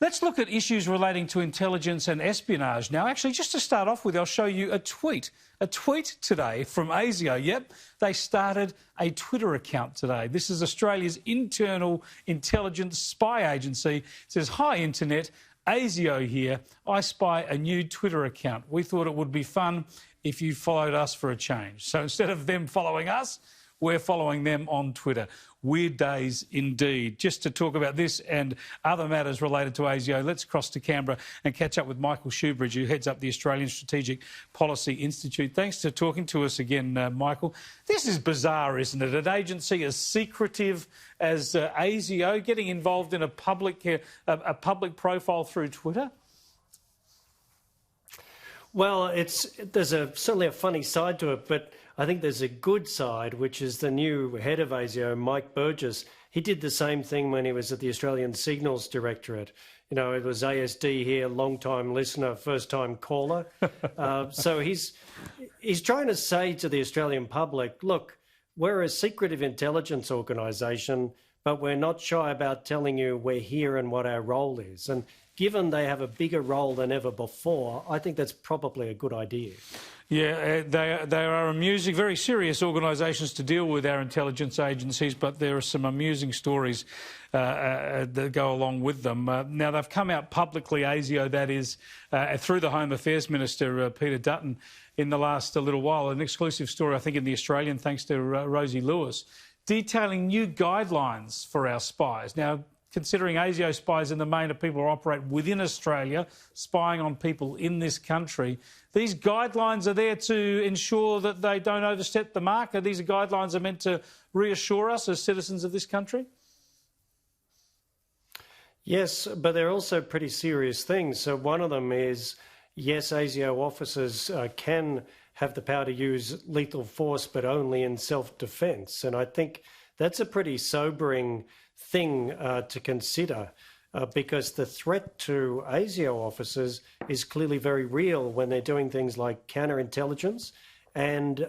Let's look at issues relating to intelligence and espionage. Now, actually, just to start off with, I'll show you a tweet. A tweet today from ASIO. Yep, they started a Twitter account today. This is Australia's internal intelligence spy agency. It says, "Hi, Internet. ASIO here. I spy a new Twitter account. We thought it would be fun if you followed us for a change." So instead of them following us, we're following them on Twitter. Weird days indeed. Just to talk about this and other matters related to ASIO, let's cross to Canberra and catch up with Michael Shoebridge, who heads up the Australian Strategic Policy Institute. Thanks for talking to us again, Michael. This is bizarre, isn't it? An agency as secretive as ASIO getting involved in a public profile through Twitter? Well, there's certainly a funny side to it, but I think there's a good side, which is the new head of ASIO, Mike Burgess. He did the same thing when he was at the Australian Signals Directorate. You know, it was ASD here, long-time listener, first-time caller. So he's trying to say to the Australian public, look, we're a secretive intelligence organisation, but we're not shy about telling you we're here and what our role is. And given they have a bigger role than ever before, I think that's probably a good idea. Yeah, they are amusing, very serious organisations to deal with, our intelligence agencies, but there are some amusing stories that go along with them. Now, they've come out publicly, ASIO, that is, through the Home Affairs Minister, Peter Dutton, in the last little while, an exclusive story, I think, in The Australian, thanks to Rosie Lewis, detailing new guidelines for our spies. Now, considering ASIO spies in the main are people who operate within Australia, spying on people in this country, these guidelines are there to ensure that they don't overstep the mark. These guidelines are meant to reassure us as citizens of this country? Yes, but they're also pretty serious things. So one of them is, yes, ASIO officers can have the power to use lethal force, but only in self-defence. And I think that's a pretty sobering thing to consider because the threat to ASIO officers is clearly very real when they're doing things like counterintelligence and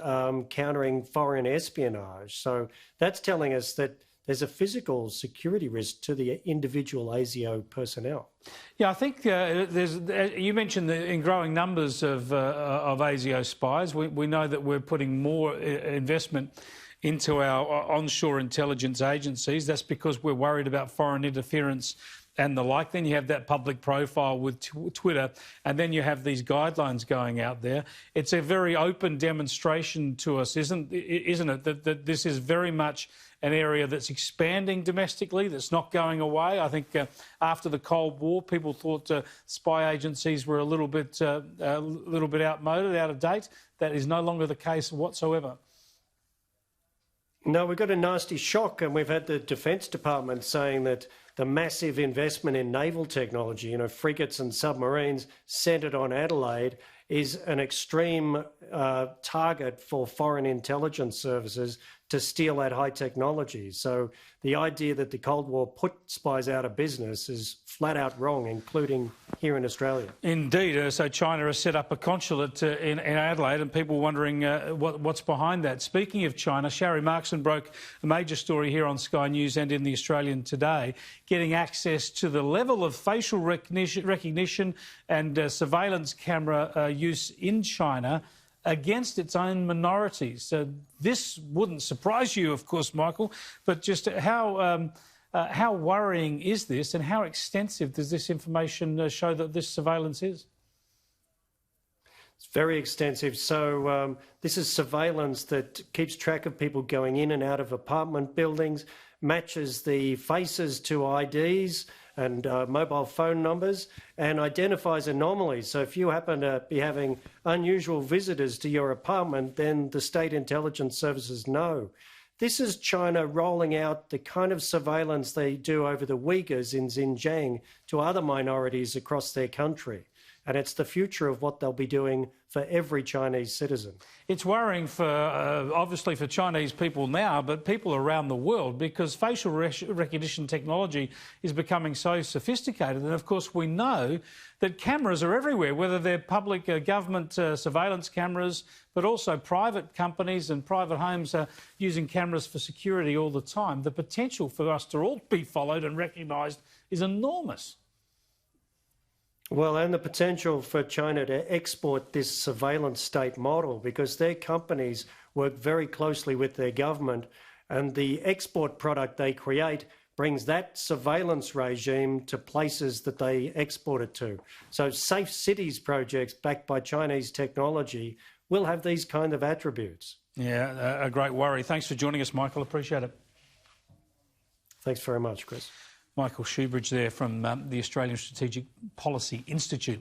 countering foreign espionage. So that's telling us that there's a physical security risk to the individual ASIO personnel. Yeah, I think you mentioned in growing numbers of ASIO spies. We know that we're putting more investment into our onshore intelligence agencies. That's because we're worried about foreign interference and the like. Then you have that public profile with Twitter, and then you have these guidelines going out there. It's a very open demonstration to us, isn't it, that this is very much an area that's expanding domestically, that's not going away. I think after the Cold War, people thought spy agencies were a little bit outmoded, out of date. That is no longer the case whatsoever. No, we've got a nasty shock, and we've had the Defence Department saying that the massive investment in naval technology, you know, frigates and submarines centred on Adelaide, is an extreme target for foreign intelligence services to steal that high technology. So the idea that the Cold War put spies out of business is flat out wrong, including here in Australia. Indeed. So China has set up a consulate in Adelaide, and people wondering what's behind that. Speaking of China, Sharry Markson broke a major story here on Sky News and in The Australian today, getting access to the level of facial recognition and surveillance camera use in China against its own minorities. So this wouldn't surprise you, of course, Michael, but just how worrying is this, and how extensive does this information show that this surveillance is? It's very extensive. So this is surveillance that keeps track of people going in and out of apartment buildings, matches the faces to IDs and mobile phone numbers, and identifies anomalies. So if you happen to be having unusual visitors to your apartment, then the state intelligence services know. This is China rolling out the kind of surveillance they do over the Uighurs in Xinjiang to other minorities across their country. And it's the future of what they'll be doing for every Chinese citizen. It's worrying for, obviously, for Chinese people now, but people around the world, because facial recognition technology is becoming so sophisticated. And, of course, we know that cameras are everywhere, whether they're public government surveillance cameras, but also private companies and private homes are using cameras for security all the time. The potential for us to all be followed and recognised is enormous. Well, and the potential for China to export this surveillance state model, because their companies work very closely with their government, and the export product they create brings that surveillance regime to places that they export it to. So safe cities projects backed by Chinese technology will have these kind of attributes. Yeah, a great worry. Thanks for joining us, Michael. Appreciate it. Thanks very much, Chris. Michael Shoebridge there from the Australian Strategic Policy Institute.